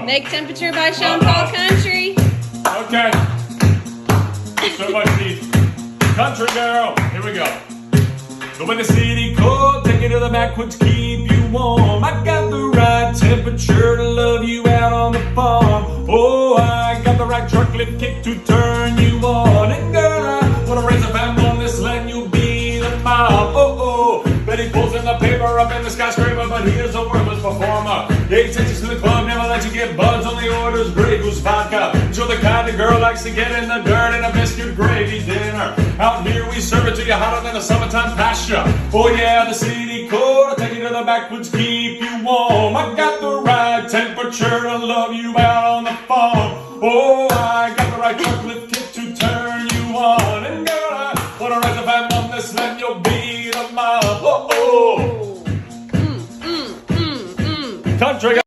Make Temperature by Sean Paul Country. Okay. So much need. Country girl. Here we go. Go in the city cold, take you to the backwoods, keep you warm. I got the right temperature to love you out on the farm. Oh, I got the right truck lift kick to turn you on. And girl, I wanna raise a family on this land, you'll be the mom. Oh, Betty pulls in the paper up in the skyscraper, but here's a worthless performer. 8 takes you to the club, never let you get buzzed on the orders, Grey Goose vodka. You're the kind of girl likes to get in the dirt in a biscuit gravy dinner. Out here we serve it to you hotter than a summertime pasture. Oh yeah, the city cold, I'll take you to the backwoods, keep you warm. I got the right temperature to love you out on the farm. Oh, I got the right truck lift kit to turn you on. And girl, I wanna raise a family on this land, you'll be the mom. Oh, oh. Country.